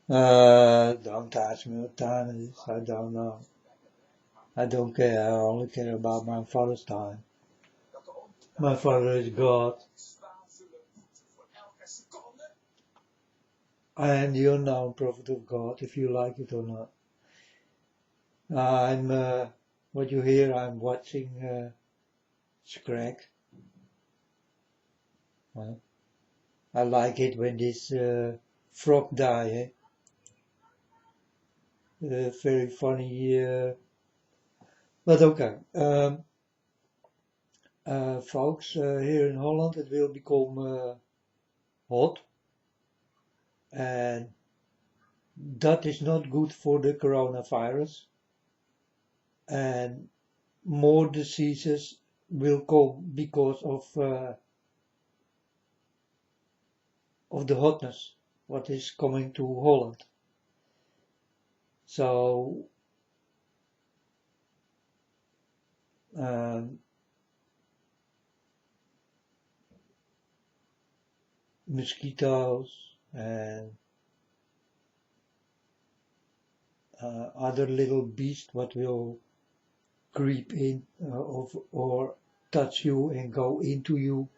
Don't ask me what time it is. I don't know. I don't care. I only care about my father's time. My father is God. I am the unknown prophet of God, if you like it or not. I'm, what you hear, I'm watching Scrag. I like it when this frog die, eh? Very funny, but okay. Folks, here in Holland it will become hot, and that is not good for the coronavirus, and more diseases will come because of the hotness what is coming to Holland. So um, mosquitoes and other little beasts what will creep in or touch you and go into you.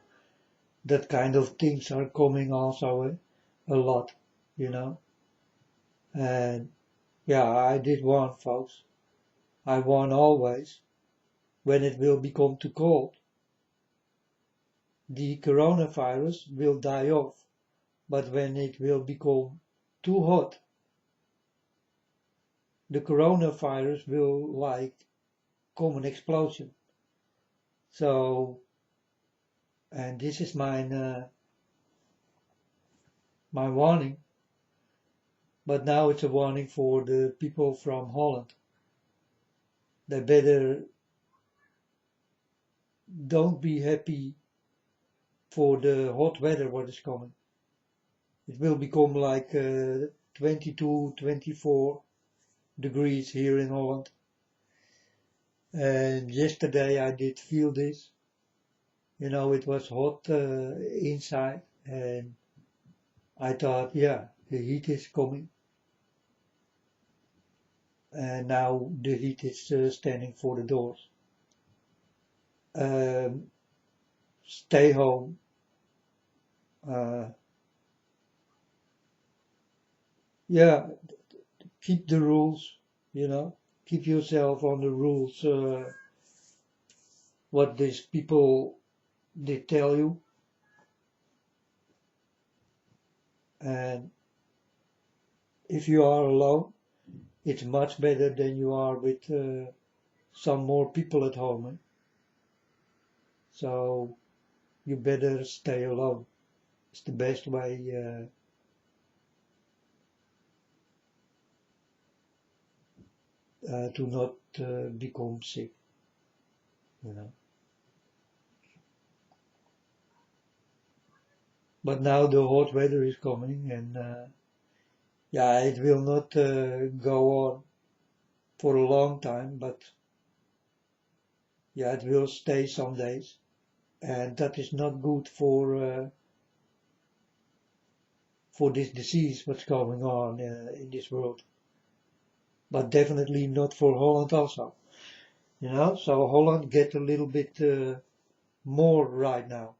That kind of things are coming also a lot, you know. And yeah, I did warn folks. I warn always when it will become too cold, the coronavirus will die off. But when it will become too hot, the coronavirus will like come an explosion. So, and this is my warning. But now it's a warning for the people from Holland. They better don't be happy for the hot weather what is coming. It will become like 22, 24 degrees here in Holland. And yesterday I did feel this. You know, it was hot inside, and I thought, yeah, the heat is coming. And now the heat is standing for the doors. Um, Stay home. Uh, yeah, keep the rules, you know, keep yourself on the rules, what these people they tell you. And if you are alone, it's much better than you are with some more people at home. Eh? So you better stay alone. It's the best way to not become sick, you know. But now the hot weather is coming, and yeah, it will not go on for a long time, but yeah, it will stay some days, and that is not good for this disease what's going on in this world. But definitely not for Holland also, you know. So Holland get a little bit more right now.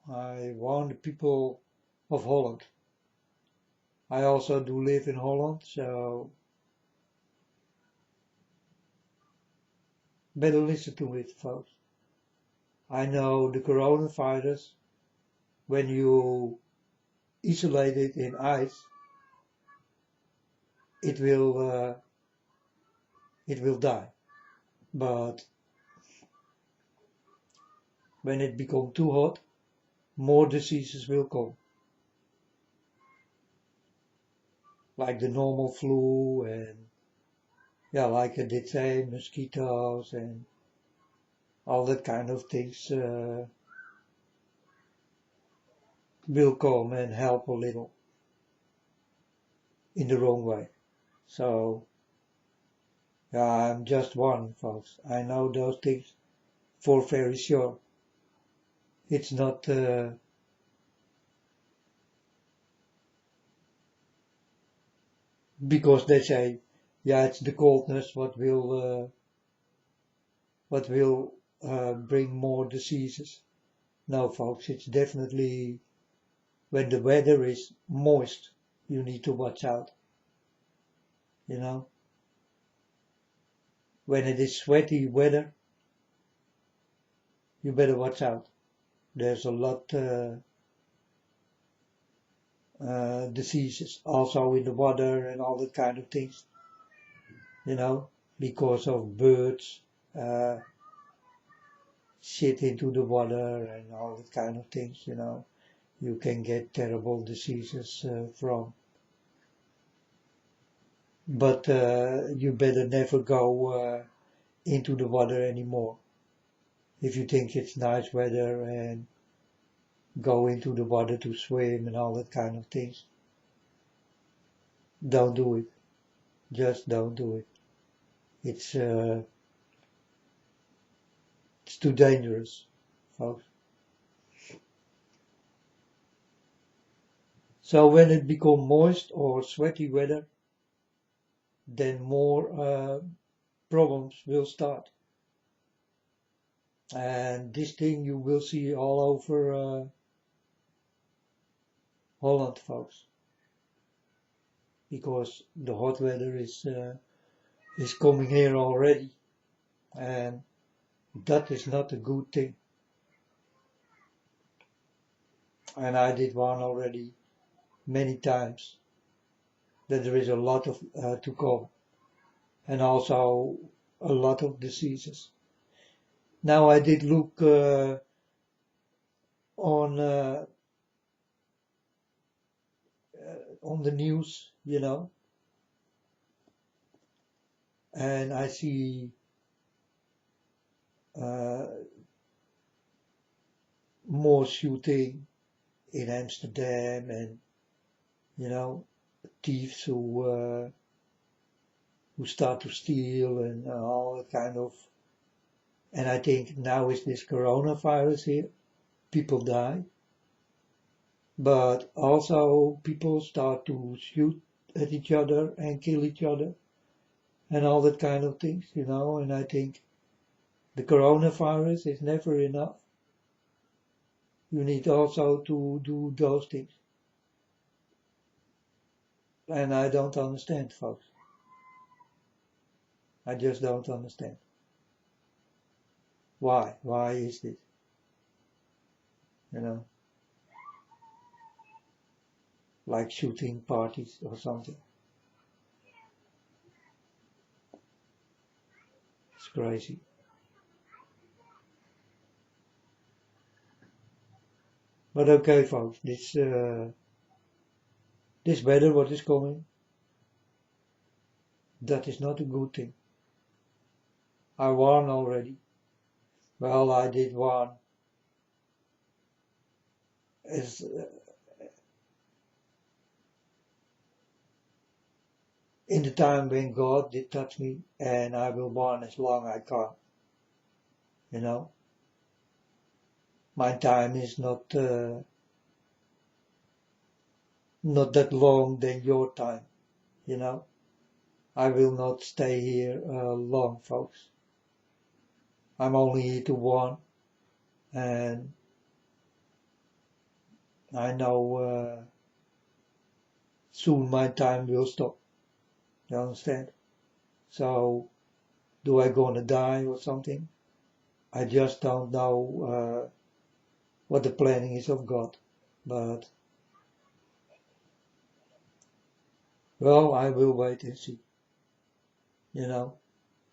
I warn the people of Holland. I also do live in Holland, so better listen to it, folks. I know the coronavirus, when you isolate it in ice, it will die. But when it becomes too hot, more diseases will come, like the normal flu and yeah, like I did say, mosquitoes and all that kind of things will come and help a little in the wrong way. So yeah, I'm just one, folks. I know those things for very sure. It's not because they say, yeah, it's the coldness what will bring more diseases. No, folks, it's definitely when the weather is moist, you need to watch out. You know, when it is sweaty weather, you better watch out. There's a lot diseases also in the water and all that kind of things. You know, because of birds uh, shit into the water and all that kind of things. You know, you can get terrible diseases from. But you better never go into the water anymore. If you think it's nice weather and go into the water to swim and all that kind of things, don't do it. Just don't do it. It's too dangerous, folks. So when it becomes moist or sweaty weather, then more problems will start. And this thing you will see all over Holland, folks, because the hot weather is coming here already, and that is not a good thing. And I did one already many times, that there is a lot of to come, and also a lot of diseases. Now I did look on the news, you know, and I see more shooting in Amsterdam, and you know, thieves who start to steal and all that kind of. And I think now is this coronavirus here, people die, but also people start to shoot at each other and kill each other and all that kind of things, you know. And I think the coronavirus is never enough. You need also to do those things. And I don't understand, folks. I just don't understand. Why? Why is this? You know, like shooting parties or something. It's crazy. But okay, folks, this weather what is coming, that is not a good thing. I warned already. Well, I did warn as in the time when God did touch me, and I will warn as long as I can. You know, my time is not that long than your time. You know, I will not stay here long, folks. I'm only here to warn, and I know soon my time will stop. You understand? So, do I gonna die or something? I just don't know what the planning is of God. But, well, I will wait and see. You know?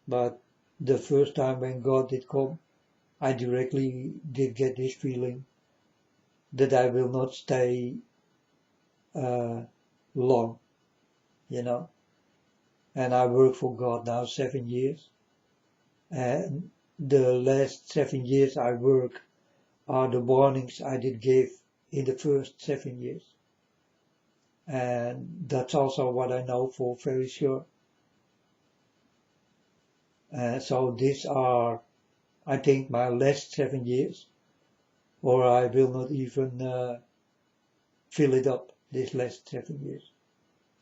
But the first time when God did come, I directly did get this feeling that I will not stay long. You know? And I work for God now 7 years. And the last 7 years I work are the warnings I did give in the first 7 years. And that's also what I know for very sure. So these are, I think, my last 7 years, or I will not even fill it up, this last 7 years.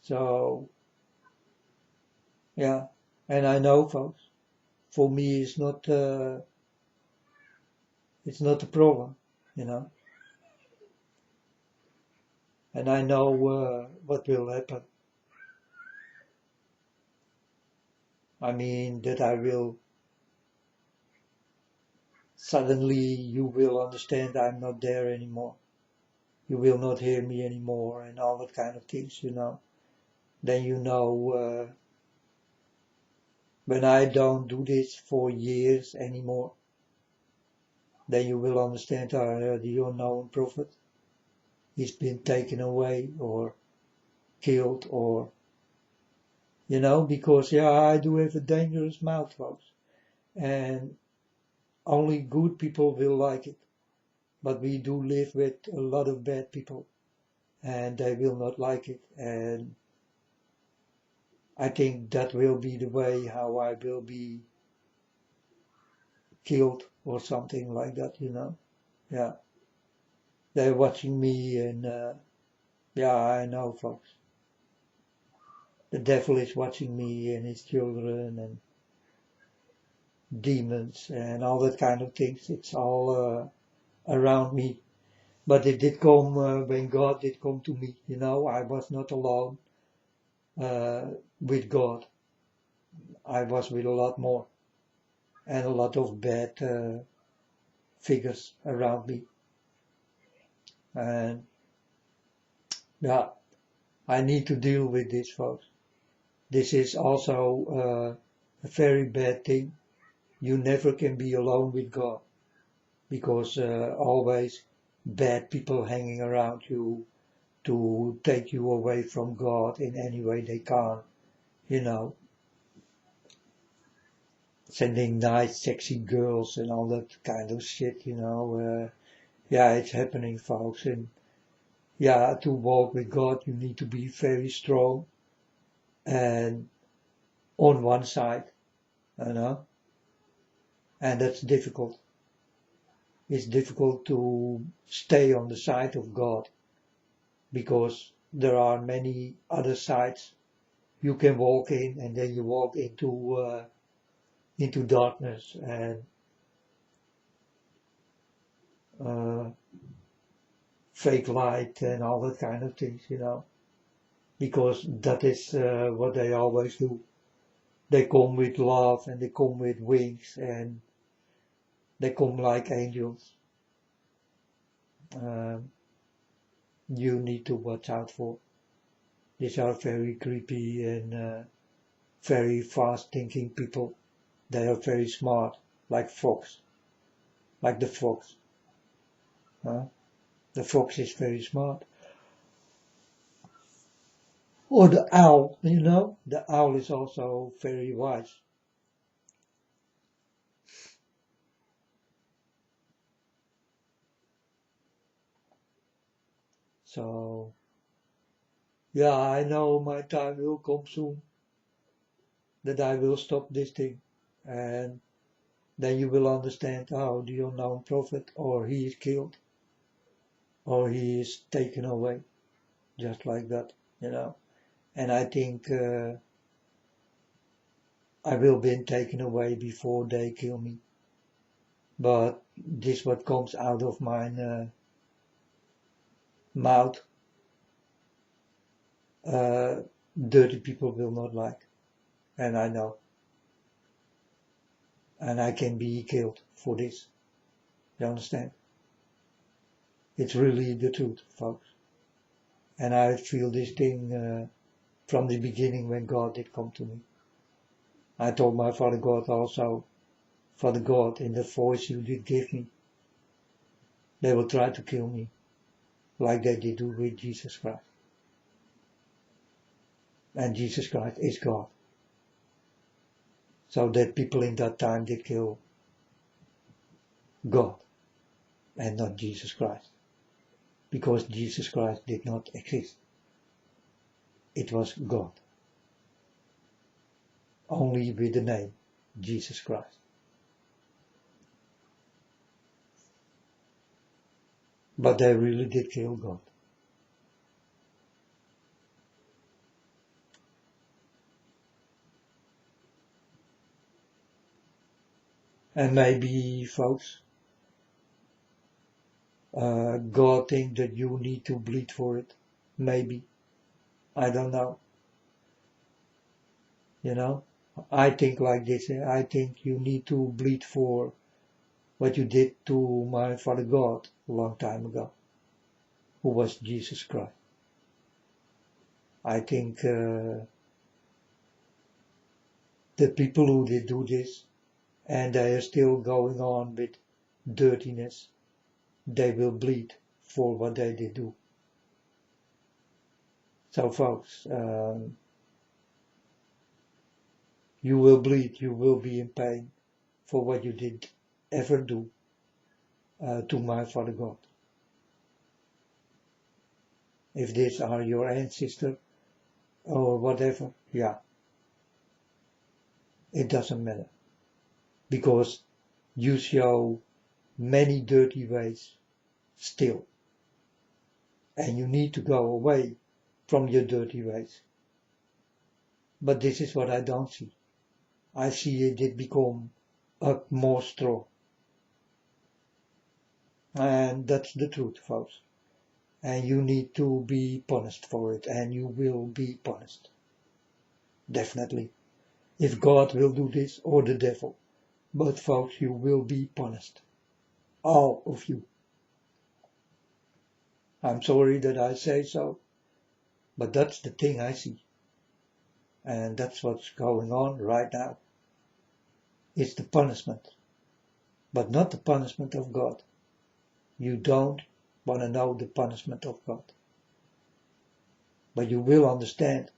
So Yeah, and I know, folks, for me it's not a problem, you know, and I know what will happen. I mean that I will suddenly you will understand I'm not there anymore. You will not hear me anymore and all that kind of things, you know. Then you know when I don't do this for years anymore, then you will understand the unknown prophet. He's been taken away or killed or, you know, because yeah, I do have a dangerous mouth, folks. And only good people will like it. But we do live with a lot of bad people and they will not like it. And I think that will be the way how I will be killed or something like that, you know. Yeah. They're watching me and yeah, I know, folks. The devil is watching me and his children and demons and all that kind of things. It's all around me. But it did come when God did come to me, you know. I was not alone with God. I was with a lot more and a lot of bad figures around me. And yeah, I need to deal with this, folks. This is also a very bad thing. You never can be alone with God because always bad people hanging around you to take you away from God in any way they can, you know, sending nice sexy girls and all that kind of shit, you know. Yeah, it's happening, folks. And yeah, to walk with God, you need to be very strong and on one side, you know, and that's difficult. It's difficult to stay on the side of God because there are many other sides you can walk in, and then you walk into darkness and uh, fake light and all that kind of things, you know, because that is what they always do. They come with love and they come with wings and they come like angels. Um, you need to watch out for. These are very creepy and very fast thinking people. They are very smart, like fox, like the fox. Huh? The fox is very smart. Or the owl, you know, the owl is also very wise. So, yeah, I know my time will come soon, that I will stop this thing. And then you will understand how the unknown prophet, or he is killed, or he is taken away, just like that, you know. And I think I will be taken away before they kill me. But this what comes out of my mouth, uh, dirty people will not like. And I know. And I can be killed for this. You understand? It's really the truth, folks. And I feel this thing from the beginning when God did come to me. I told my Father God also, Father God, in the voice you did give me, they will try to kill me, like they did do with Jesus Christ. And Jesus Christ is God. So that people in that time did kill God and not Jesus Christ. Because Jesus Christ did not exist. It was God. Only with the name Jesus Christ. But they really did kill God. And maybe, folks, God thinks that you need to bleed for it. Maybe. I don't know. You know? I think like this. I think you need to bleed for what you did to my Father God a long time ago, who was Jesus Christ. I think the people who did do this, and they are still going on with dirtiness, they will bleed for what they did do. So folks, you will bleed, you will be in pain for what you did ever do to my Father God. If these are your ancestors or whatever, yeah, it doesn't matter. Because you show many dirty ways still. And you need to go away from your dirty ways. But this is what I don't see. I see it become up more strong. And that's the truth, folks. And you need to be punished for it, and you will be punished. Definitely. If God will do this, or the devil. But folks, you will be punished. All of you. I'm sorry that I say so, but that's the thing I see. And that's what's going on right now. It's the punishment, but not the punishment of God. You don't want to know the punishment of God. But you will understand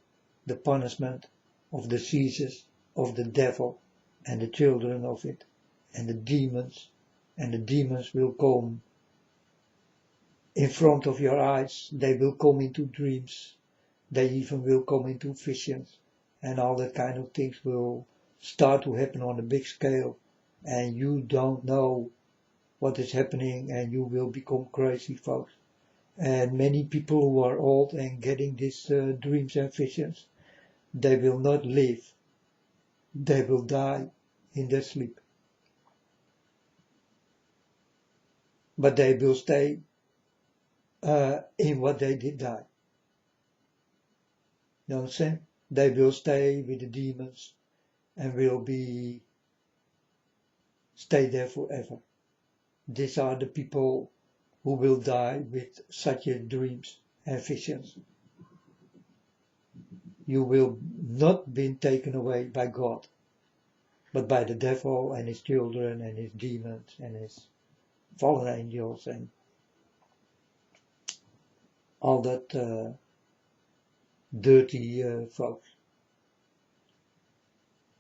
the punishment of the diseases of the devil and the children of it and the demons will come in front of your eyes. They will come into dreams. They even will come into visions, and all that kind of things will start to happen on a big scale, and you don't know what is happening, and you will become crazy, folks. And many people who are old and getting these dreams and visions, they will not live. They will die in their sleep. But they will stay in what they did die. You understand? They will stay with the demons and will stay there forever. These are the people who will die with such dreams and visions. You will not be taken away by God, but by the devil and his children and his demons and his fallen angels and all that dirty folks,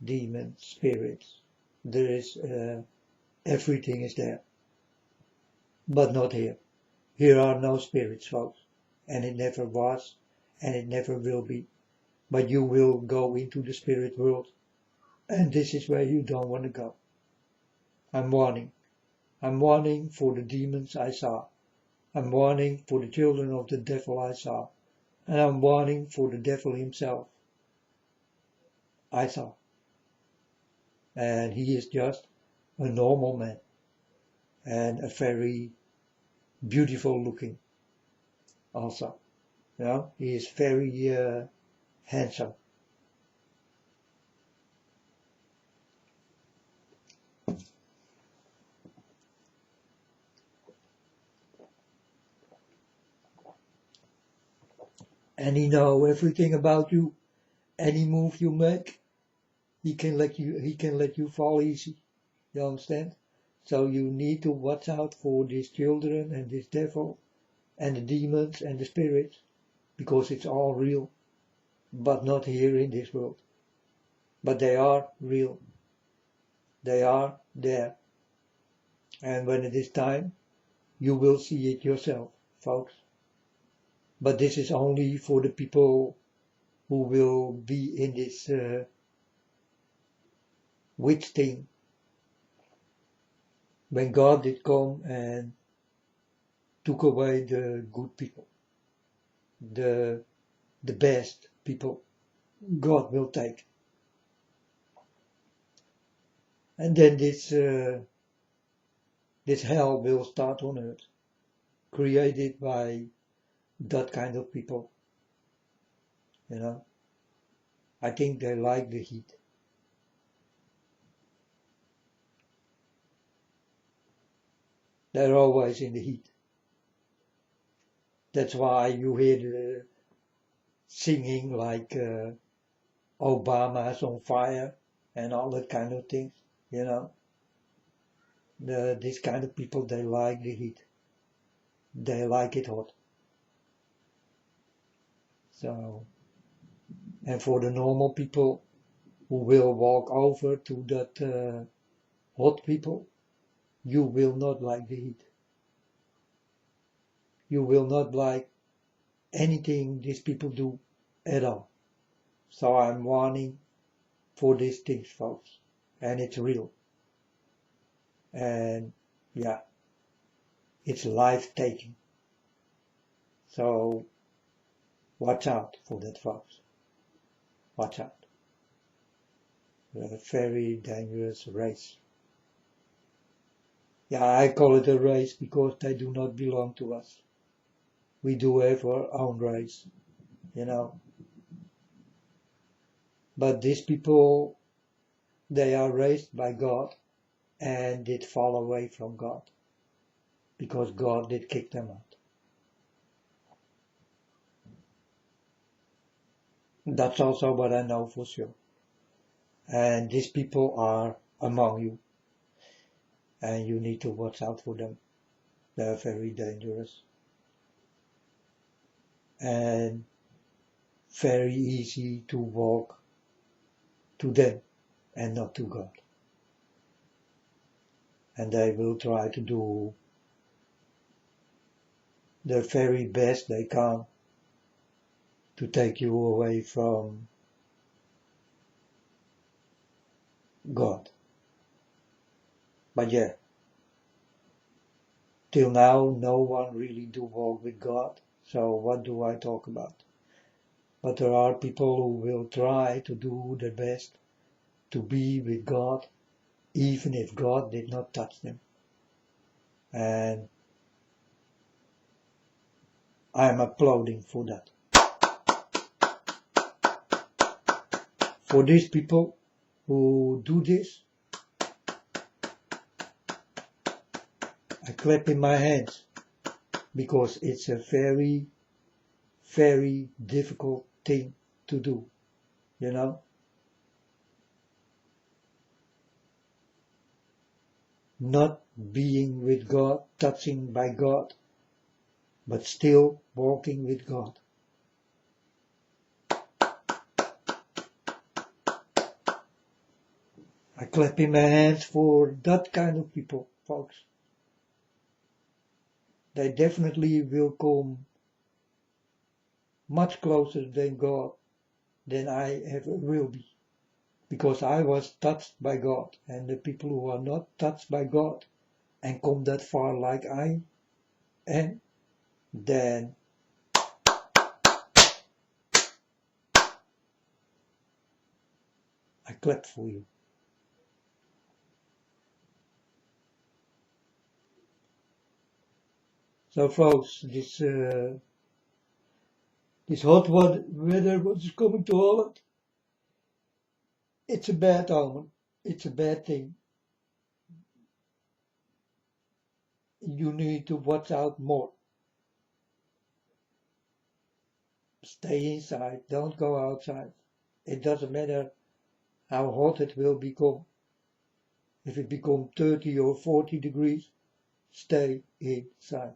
demons, spirits. There is everything is there, but not here. Here are no spirits, folks, and it never was, and it never will be. But you will go into the spirit world, and this is where you don't want to go. I'm warning. I'm warning for the demons I saw. I'm warning for the children of the devil I saw. And I'm warning for the devil himself. I saw. And he is just a normal man. And a very beautiful looking also. You know, he is very handsome. And he knows everything about you. Any move you make, he can let you fall easy. You understand? So you need to watch out for these children and this devil and the demons and the spirits, because it's all real, but not here in this world. But they are real. They are there. And when it is time, you will see it yourself, folks. But this is only for the people who will be in this witch thing. When God did come and took away the good people, the best people, God will take. And then this hell will start on earth, created by that kind of people, you know. I think they like the heat. They're always in the heat. That's why you hear the singing like Obama's on fire and all that kind of things, you know. This kind of people, they like the heat. They like it hot. So, and for the normal people who will walk over to that hot people, you will not like the heat. You will not like anything these people do at all. So I'm warning for these things, folks. And it's real. And yeah, it's life-taking. So watch out for that, folks. Watch out. A very dangerous race. Yeah, I call it a race because they do not belong to us. We do have our own race, you know. But these people, they are raised by God and did fall away from God because God did kick them out. That's also what I know for sure. And these people are among you, and you need to watch out for them. They're very dangerous and very easy to walk to them and not to God. And they will try to do the very best they can to take you away from God. But yeah, till now no one really do walk with God, so what do I talk about? But there are people who will try to do their best to be with God, even if God did not touch them. And I'm applauding for that. For these people who do this, I clap in my hands because it's a very, very difficult thing to do, you know. Not being with God, touching by God, but still walking with God. I clap in my hands for that kind of people, folks. They definitely will come much closer than God than I ever will be. Because I was touched by God, and the people who are not touched by God and come that far like I am, then I clap for you. So folks, this hot weather what is coming to Holland, it's a bad omen. It's a bad thing. You need to watch out more. Stay inside, don't go outside. It doesn't matter how hot it will become. If it becomes 30 or 40 degrees, stay inside.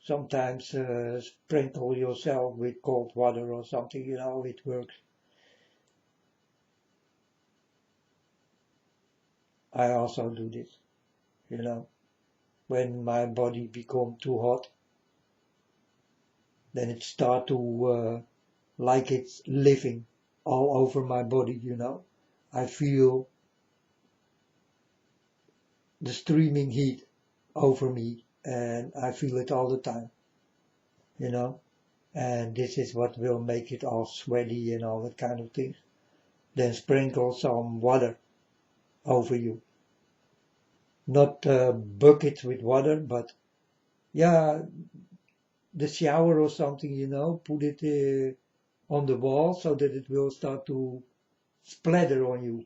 Sometimes sprinkle yourself with cold water or something, you know, it works. I also do this, you know. When my body becomes too hot, then it starts to like it's living all over my body, you know. I feel the streaming heat over me and I feel it all the time, you know. and this is what will make it all sweaty and all that kind of things. Then sprinkle some water over you. Not buckets with water, but yeah, the shower or something, put it on the wall so that it will start to splatter on you,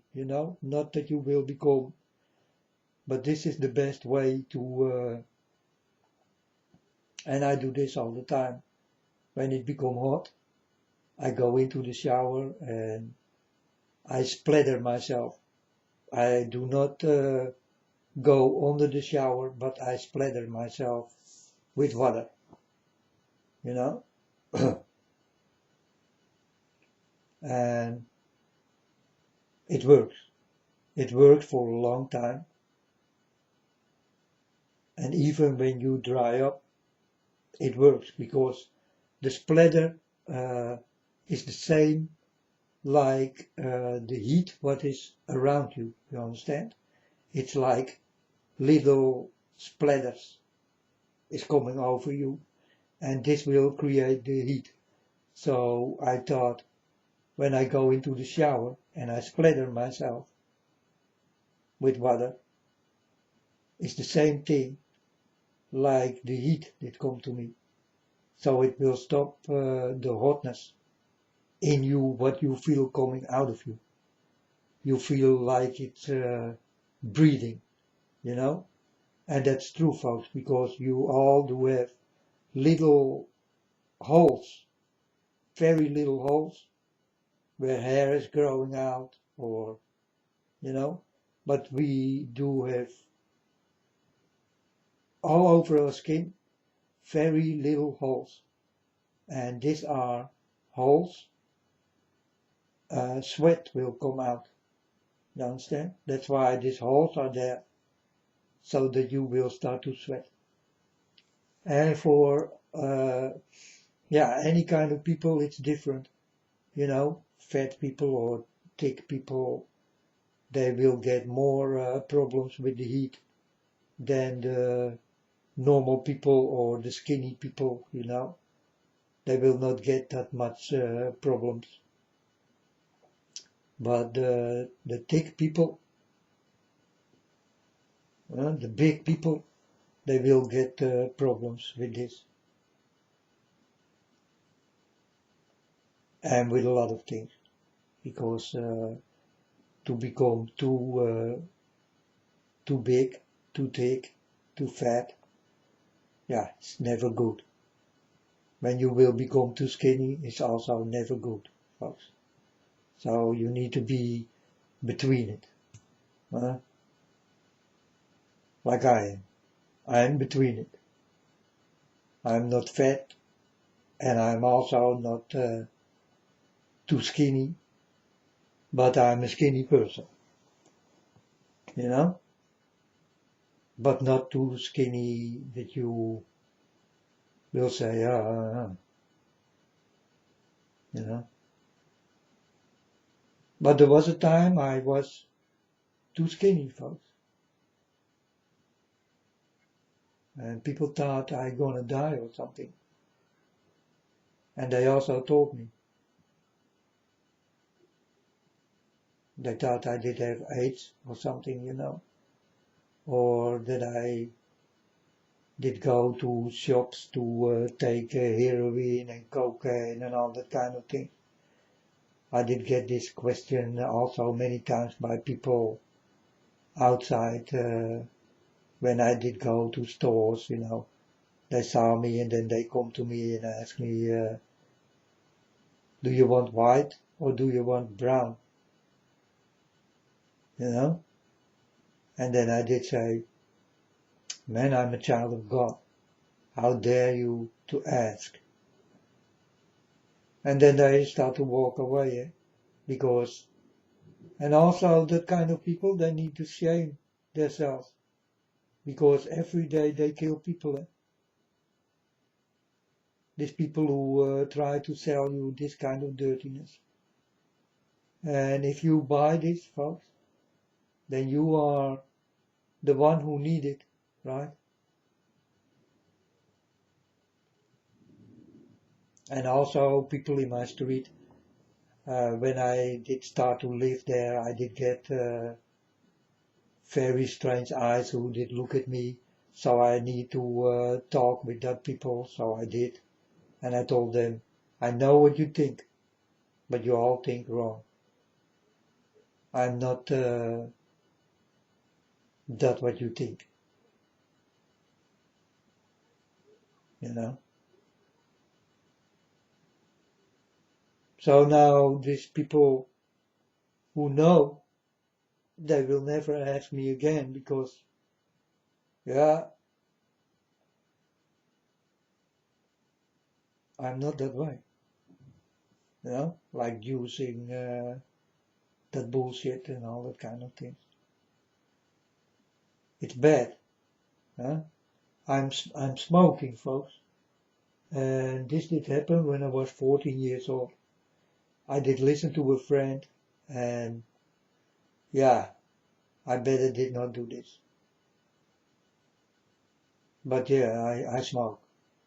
not that you will become, but this is the best way to, and I do this all the time. When it become hot, I go into the shower and I splatter myself. I do not go under the shower, but I splatter myself with water, and it works. It works for a long time. And even when you dry up, it works because the splatter is the same like the heat what is around you, you understand? It's like little splatters is coming over you, and this will create the heat. So I thought, when I go into the shower and I splatter myself with water, it's the same thing like the heat that comes to me. So it will stop the hotness in you, what you feel coming out of you. You feel like it's breathing, and that's true, folks, because you all do have little holes, very little holes, where hair is growing out, or, but we do have all over our skin very little holes, and these are holes. Sweat will come out, you understand? That's why these holes are there, so that you will start to sweat. And for any kind of people it's different, fat people or thick people, they will get more problems with the heat than the normal people or the skinny people, they will not get that much problems. But the thick people, the big people, they will get problems with this. And with a lot of things. Because to become too big, too thick, too fat, it's never good. When you will become too skinny, it's also never good, folks. So you need to be between it. Like I am. I am between it. I'm not fat, and I'm also not too skinny, but I'm a skinny person. But not too skinny that you will say, But there was a time I was too skinny, folks. And people thought I gonna die or something. And they also told me. They thought I did have AIDS or something, or that I did go to shops to take heroin and cocaine and all that kind of thing. I did get this question also many times by people outside when I did go to stores, They saw me and then they come to me and ask me, do you want white or do you want brown? And then I did say, man, I'm a child of God. How dare you to ask? And then they start to walk away, because, and also that kind of people, they need to shame themselves, because every day they kill people. These people who try to sell you this kind of dirtiness. And if you buy this, folks, then you are the one who need it, right? And also people in my street, when I did start to live there, I did get very strange eyes who did look at me. So I need to talk with that people. So I did. And I told them, I know what you think, but you all think wrong. I'm not that what you think, you know. So now these people who know, they will never ask me again because, yeah, I'm not that way, you know, like using that bullshit and all that kind of things. It's bad, huh? I'm smoking, folks, and this did happen when I was 14 years old. I did listen to a friend, and yeah, I better did not do this. But yeah, I smoke.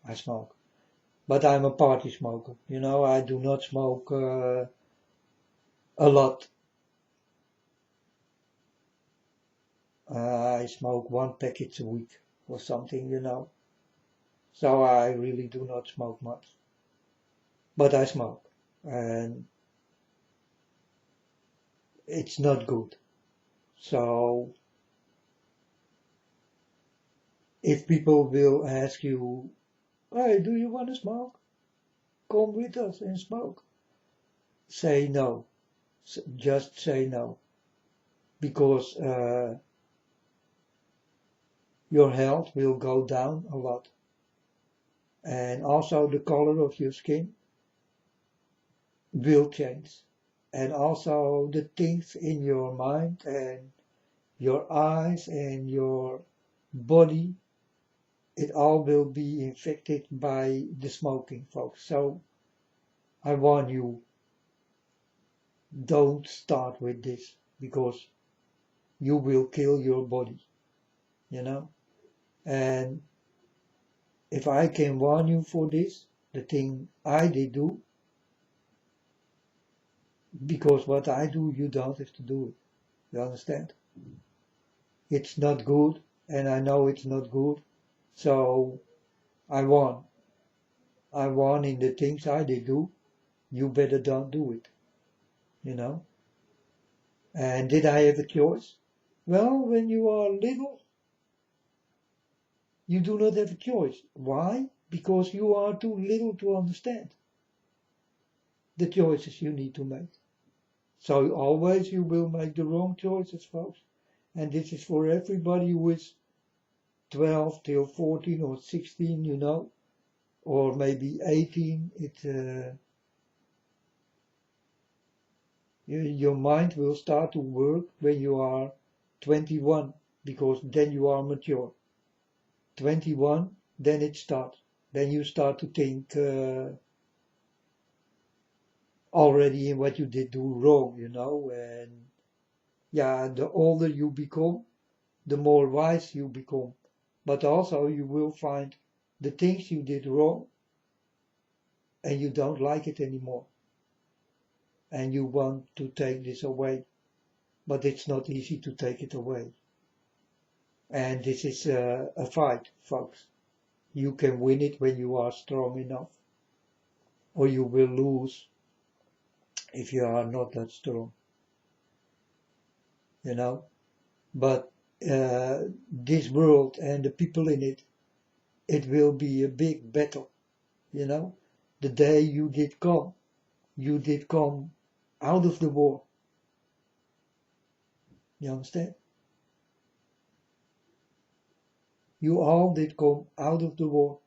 I smoke. But I'm a party smoker. You know, I do not smoke a lot. I smoke one package a week or something, you know. So I really do not smoke much. But I smoke. And it's not good. So if people will ask you, hey, do you want to smoke? Come with us and smoke. Say no. Just say no. Because your health will go down a lot. And also the color of your skin will change. And also the things in your mind and your eyes and your body, it all will be infected by the smoking, folks. So I warn you, don't start with this because you will kill your body, you know. And if I can warn you for this, the thing I did do, because what I do, you don't have to do it. You understand? It's not good, and I know it's not good. So I warn. I warn in the things I did do, you better don't do it. You know? And did I have a choice? Well, when you are little, you do not have a choice. Why? Because you are too little to understand the choices you need to make. So always you will make the wrong choices, folks. And this is for everybody who is 12 till 14 or 16, you know, or maybe 18. Your mind will start to work when you are 21, because then you are mature. 21, then it starts. Then you start to think already in what you did do wrong, you know, and yeah, the older you become, the more wise you become. But also you will find the things you did wrong and you don't like it anymore. And you want to take this away. But it's not easy to take it away. And this is a fight, folks. You can win it when you are strong enough. Or you will lose if you are not that strong. You know? But this world and the people in it, it will be a big battle. You know? The day you did come out of the war. You understand? You all did come out of the war.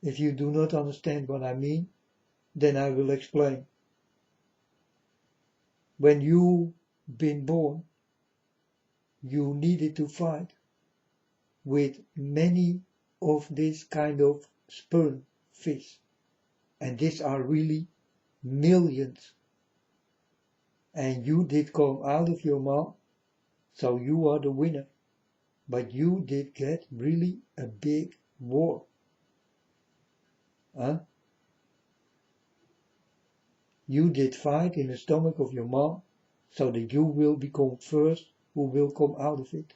If you do not understand what I mean, then I will explain. When you been born, you needed to fight with many of this kind of sperm fish. And these are really millions. And you did come out of your mom, so you are the winner. But you did get really a big war. Huh? You did fight in the stomach of your mom, so that you will become first who will come out of it.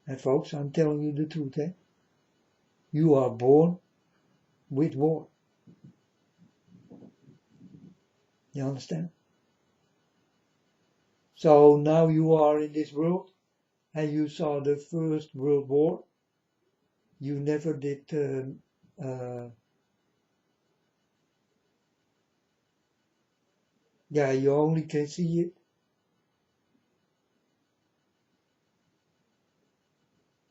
And folks, I'm telling you the truth, eh? You are born with war. You understand? So now you are in this world, and you saw the First World War. You never did, you only can see it,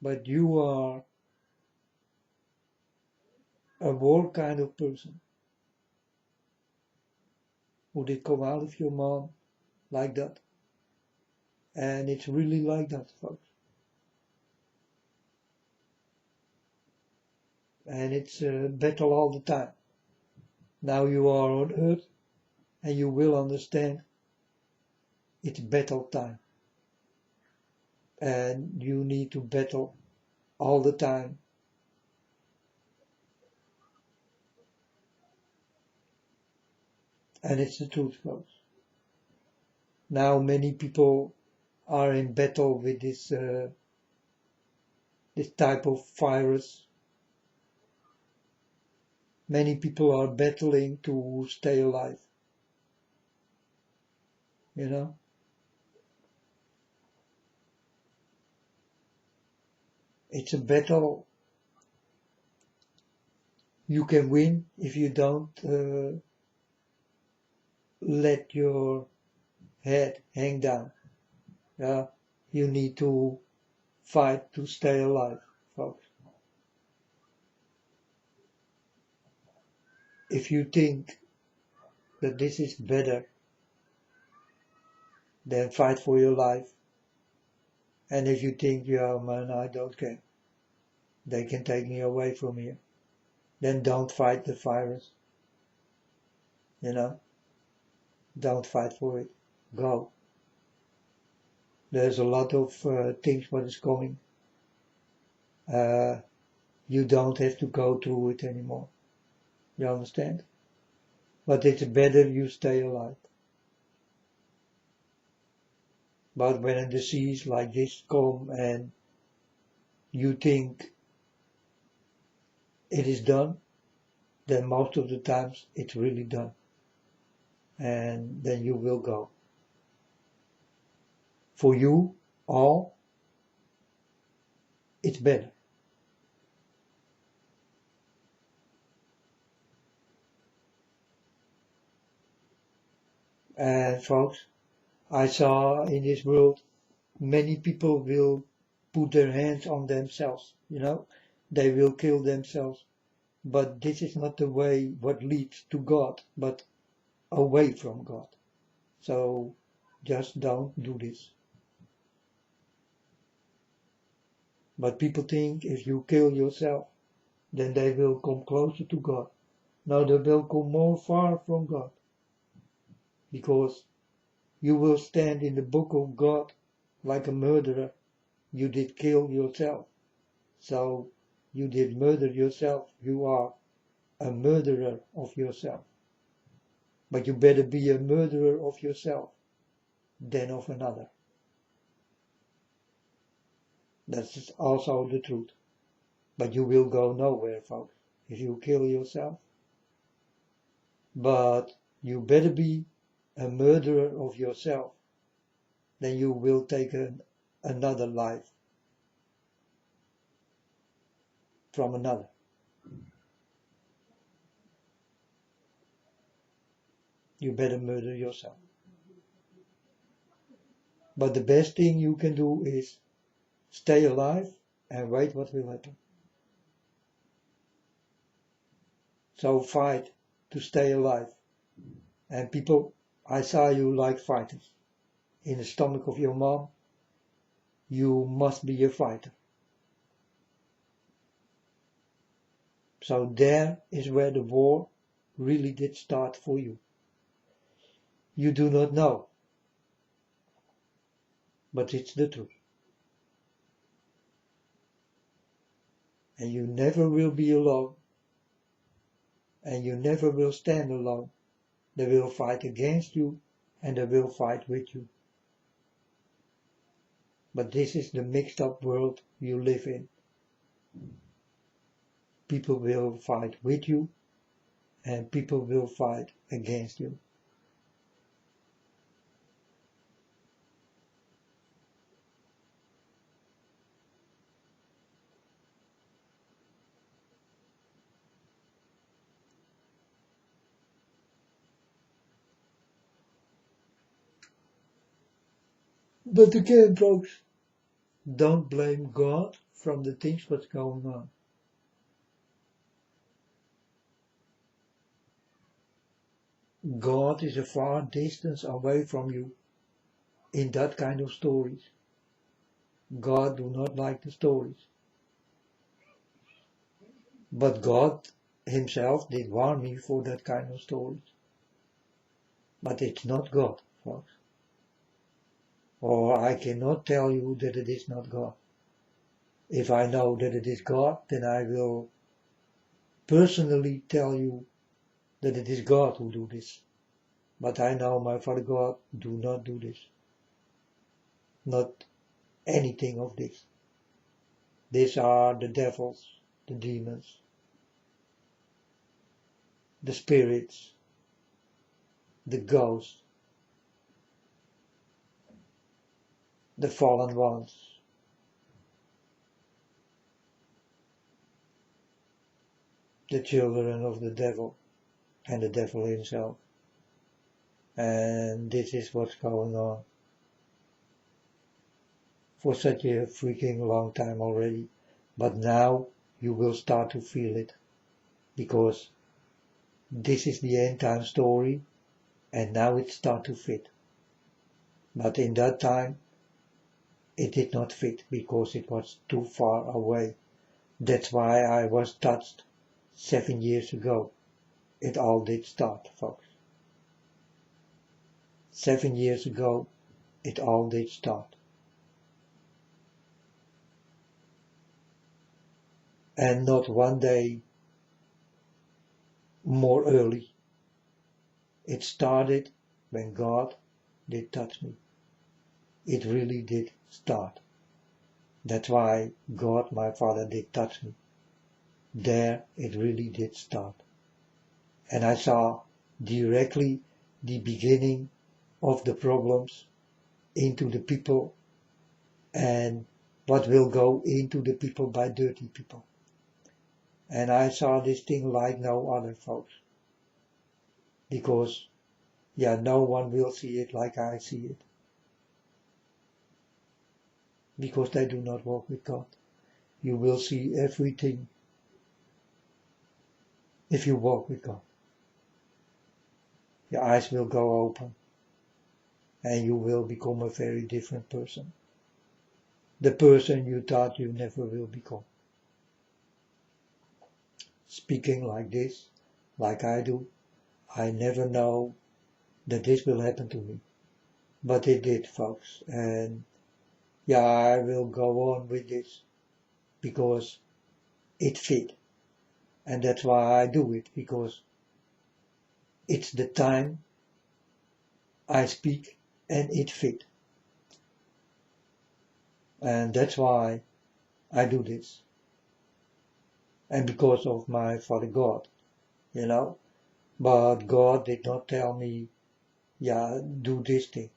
but you are a war kind of person who did come out of your mom like that. And it's really like that, folks. And it's a battle all the time. Now you are on earth, and you will understand it's battle time. And you need to battle all the time. And it's the truth, folks. Now many people are in battle with this type of virus. Many people are battling to stay alive. You know? It's a battle you can win if you don't let your head hang down. Yeah? You need to fight to stay alive, folks. If you think that this is better, then fight for your life. And if you think, yeah man, I don't care, they can take me away from here, then don't fight the virus. You know? Don't fight for it. Go. There's a lot of things what is coming. You don't have to go through it anymore. You understand? But it's better you stay alive. But when a disease like this comes and you think it is done, then most of the times it's really done. And then you will go. For you all, it's better. And folks, I saw in this world many people will put their hands on themselves, you know, they will kill themselves. But this is not the way what leads to God, but away from God. So just don't do this. But people think if you kill yourself, then they will come closer to God. No, they will come more far from God. Because you will stand in the book of God like a murderer. You did kill yourself. So you did murder yourself. You are a murderer of yourself. But you better be a murderer of yourself than of another. That's also the truth. But you will go nowhere, folks, if you kill yourself. But you better be a murderer of yourself, then you will take another life from another. You better murder yourself. But the best thing you can do is stay alive and wait what will happen. So fight to stay alive. And people, I saw you like fighters. In the stomach of your mom, you must be a fighter. So there is where the war really did start for you. You do not know, but it's the truth. And you never will be alone and you never will stand alone. They will fight against you, and they will fight with you. But this is the mixed up world you live in. People will fight with you, and people will fight against you. But again, folks, don't blame God from the things what's going on. God is a far distance away from you in that kind of stories. God do not like the stories. But God himself did warn me for that kind of stories. But it's not God, folks. Or I cannot tell you that it is not God. If I know that it is God, then I will personally tell you that it is God who do this. But I know my Father God do not do this. Not anything of this. These are the devils, the demons, the spirits, the ghosts, the fallen ones. The children of the devil and the devil himself. And this is what's going on for such a freaking long time already. But now you will start to feel it, because this is the end time story, and now it starts to fit. But in that time it did not fit, because it was too far away. That's why I was touched 7 years ago. It all did start, folks. 7 years ago it all did start. And not one day more early. It started when God did touch me. It really did start. That's why God, my Father, did touch me. There it really did start. And I saw directly the beginning of the problems into the people, and what will go into the people by dirty people. And I saw this thing like no other, folks. Because, no one will see it like I see it. Because they do not walk with God. You will see everything if you walk with God. Your eyes will go open, and you will become a very different person. The person you thought you never will become. Speaking like this, like I do, I never know that this will happen to me. But it did, folks. And I will go on with this because it fit. And that's why I do it, because it's the time I speak and it fit. And that's why I do this. And because of my Father God, But God did not tell me, do this thing.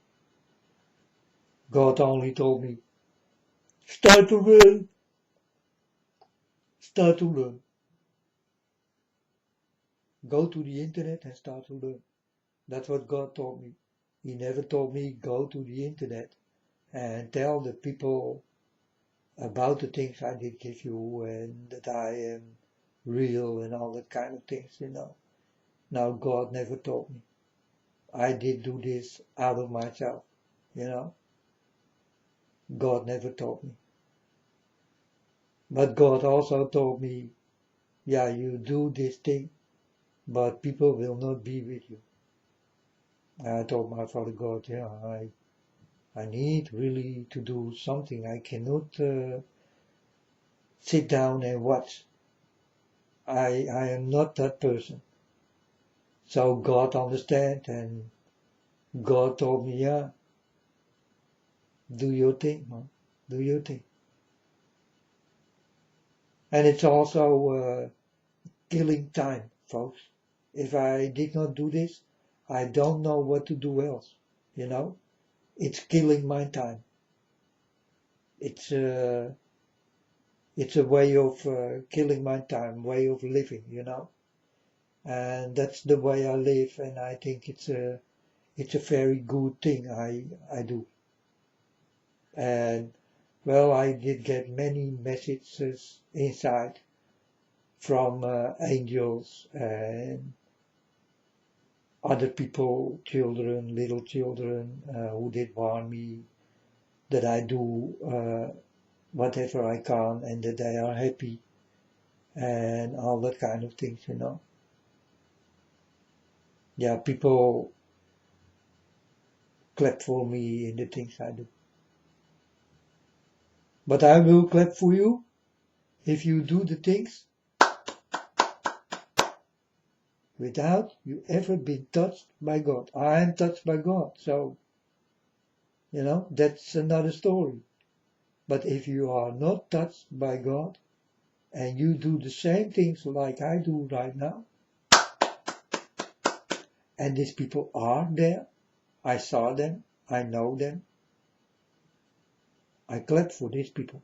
God only told me, start to learn. Start to learn. Go to the internet and start to learn. That's what God told me. He never told me go to the internet and tell the people about the things I did give you and that I am real and all that kind of things, Now God never told me. I did do this out of myself, God never told me. But God also told me, you do this thing, but people will not be with you. I told my Father God, I need really to do something. I cannot sit down and watch. I am not that person. So God understands, and God told me, yeah, do your thing, man. Do your thing. And it's also killing time, folks. If I did not do this, I don't know what to do else, you know? It's killing my time. It's it's a way of killing my time, way of living, you know? And that's the way I live, and I think it's a very good thing I do. And well, I did get many messages inside from angels and other people, children, little children, who did warn me that I do whatever I can and that they are happy and all that kind of things, you know. Yeah, people clap for me in the things I do. But I will clap for you if you do the things without you ever been touched by God. I am touched by God, so, you know, that's another story. But if you are not touched by God and you do the same things like I do right now, and these people are there, I saw them, I know them, I clap for these people.